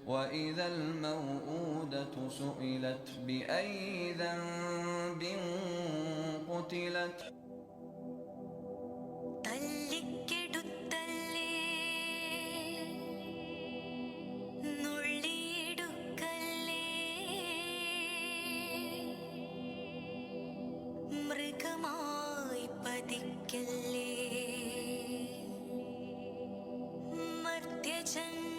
وإذا الموءودة سئلت بأي ذنب قتلت മൃഗമായി പതിക്കല്ലേ മർത്യജന്മങ്ങളെ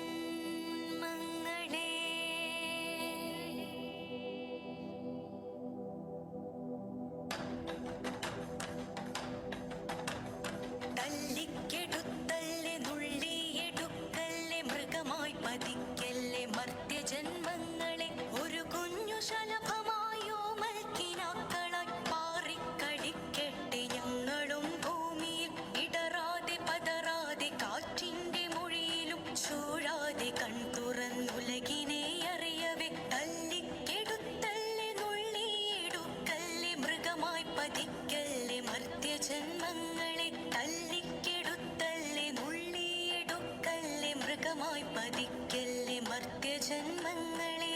തല്ലിക്കെടുത്തല്ലേ നുള്ളിയെടുക്കല്ലേ മൃഗമായി പതിക്കല്ലേ മർത്യജന്മങ്ങളെ ഒരു കുഞ്ഞു ശലഭമായോ മൽക്കിനാക്കളായി പാറിക്കളിക്കട്ടെ ഞങ്ങളും ഭൂമിയിൽ ഇടറാതെ പതറാതെ കാറ്റിന്റെ മൊഴിയിലും ചൂഴാതെ കൺതുറന്നുലകിനെ അറിയവേ തല്ലിക്കെടുത്തല്ലേ നുള്ളിയെടുക്കല്ലേ മൃഗമായി പതിക്കല്ലേ മർത്യജന്മങ്ങളെ തല്ലിക്കെടുത്തല്ലേ നുള്ളിയെടുക്കല്ലേ മൃഗമായി പതിക്കല്ലേ മർത്യജന്മങ്ങളെ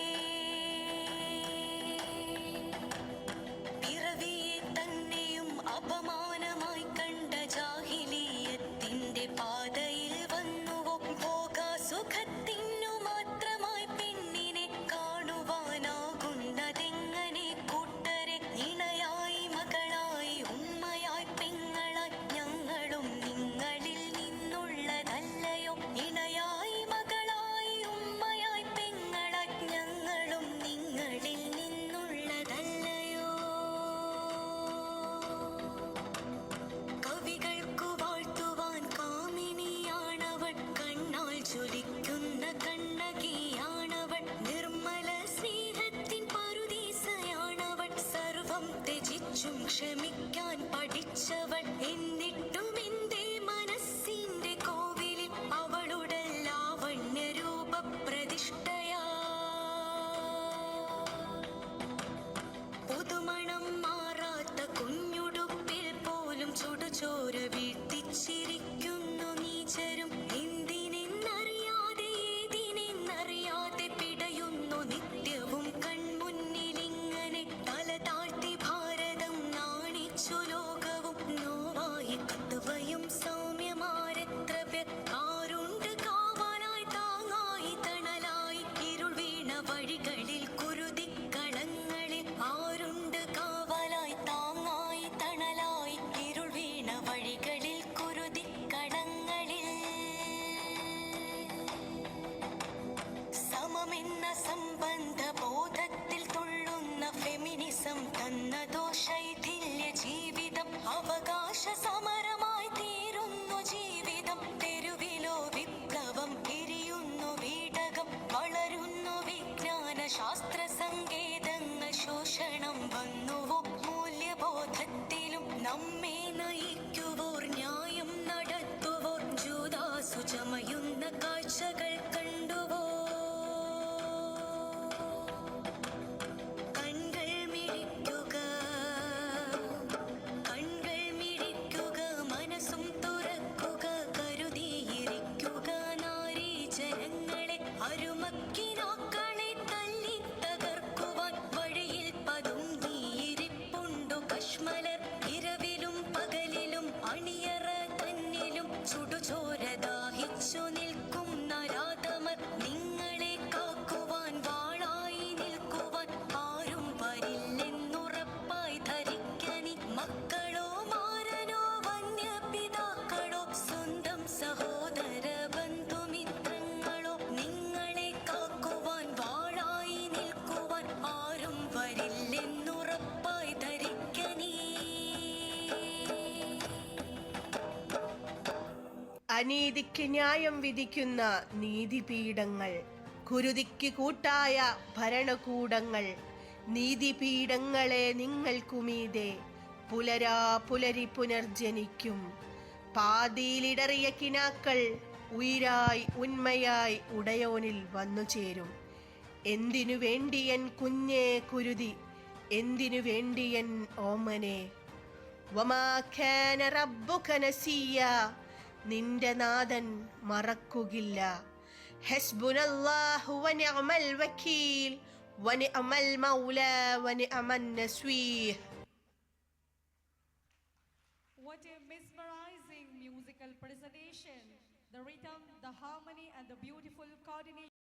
പിറവിയെ തന്നെയും അപമാനമായി കണ്ട ജാഹിലിയത്തിന്റെ പാതയിൽ വന്നുവോ ഭോഗസുഖത്തിനു മാത്രമായി പെണ്ണിനെ കാണുവാനാകുന്നതെങ്ങനെ കൂട്ടരെ ഇണയായി മകളായി ഉമ്മയായി പെങ്ങളായി ഞങ്ങളും നിങ്ങളിൽ നിന്നുള്ളതല്ലയോ ഇണയായി മകളായി ഉമ്മയായി പെങ്ങളായി ഞങ്ങളും നിങ്ങളിൽ നിന്നുള്ളതല്ലയോ കവികൾക്കു വാഴ്ത്തുവാൻ കാമിനിയാണവൾ കണ്ണാൽ ജ്വലിക്കുന്ന കണ്ണകിയാണവൾ നിർമ്മല സ്നേഹത്തിൻ പറുദീസയാണവൾ സർവം ത്യജിച്ചും ക്ഷമിക്കാൻ പഠിച്ചവൾ എന്നിട്ടും എന്റെ മനസ്സിന്റെ കോവിലിൽ അവളുടെ ലാവണ്യ രൂപ പ്രതിഷ്ഠയാ പുതുമണം മാറാത്ത കുഞ്ഞുടുപ്പിൽ പോലും ചുടുചോര വീഴ്ത്തിച്ചിരിക്കുന്നു നീചരും എന്തിനെന്നറിയാതെ ഏതിനെന്നറിയാതെ പിടയുന്നു നിത്യവും കൺമുന്നിലിങ്ങനെ തല താഴ്ത്തി ഭാരതം നാണിച്ചു ലോകവും നോവായി കത്തുവയും സൗമ്യമാരെത്ര പേർ ആരുണ്ട് കാവലായി താങ്ങായി തണലായി ഇരുൾ വീണ വഴികളിൽ കുരുതിക്കളങ്ങളിൽ ആരുണ്ട് കാവലായി താങ്ങായി തണലായി ഇരുൾ വീണ വഴികളിൽ കുരുതിക്കളങ്ങളിൽ സമമെന്ന സംബന്ധ ബോധത്തിൽ തുള്ളുന്ന ഫെമിനിസം തന്നതോ ശൈഥില്യ ജീവിതം അവകാശ സമരമായി തീരുന്നു ജീവിതം തെരുവിലോ വിപ്ലവം എരിയുന്നു വീടകം വളരുന്നു വിജ്ഞാന ശാസ്ത്ര സങ്കേതങ്ങൾ ശോഷണം വന്നുവോ മൂല്യബോധത്തിലും നമ്മെ നയിക്കുവോർ ന്യായം നടത്തുവോർ ജൂദാസു ചമയുന്ന കാഴ്ചകൾ കണ്ടുവോ കൺകൾ മിഴിക്കുക കൺകൾ മിഴിക്കുക മനസ്സും തുറക്കുക കരുതിയിരിക്കുക നാരീ ജനങ്ങളെ അരുമക്കിനാക്കളെ തല്ലി തകർക്കുവാൻ വഴിയിൽ പതുങ്ങിയിരിപ്പുണ്ടു കശ്മലർ ഇരവിലും പകലിലും അണിയറ തന്നിലും ചുടുചോര ദാഹിച്ചു നിൽക്കും നരാധമർ നിങ്ങളെ കാക്കുവാൻ വാളായി നിൽക്കുവാൻ ആരും വരില്ലെന്നുറപ്പായി ധരിക്കനി മക്കളോ മാരനോ വന്യപിതാക്കളോ സ്വന്തം സഹോദര ബന്ധുമിത്രങ്ങളോ നിങ്ങളെ കാക്കുവാൻ വാളായി നിൽക്കുവാൻ ആരും വരില്ലെന്നുറപ്പായി ധരിക്കനി അനീതിക്ക് ന്യായം വിധിക്കുന്ന നീതിപീഠങ്ങൾ, കുരുതിക്ക് കൂട്ടായ ഭരണകൂടങ്ങൾ, നീതിപീഠങ്ങളെ നിങ്ങൾക്കുമീതെ പുലരാ പുലരി പുനർജനിക്കും. പാതിയിലിടറിയ കിനാക്കൾ ഉയിരായി ഉന്മയായി ഉടയോനിൽ വന്നുചേരും. എന്തിനു വേണ്ടിയൻ കുഞ്ഞേ കുരുതി, എന്തിനു വേണ്ടിയൻ ഓമനെ. വമാ കാന റബ്ബുക നസിയ്യ, നിന്റെ നാഥൻ മറക്കുകില്ല. ഹസ്ബുനല്ലാഹു വനിഅമൽ വക്കീൽ വനിഅമൽ Maula വനിഅമൻ നസ്വീർ. What a mesmerizing musical presentation. The rhythm, the harmony, and the beautiful coordination.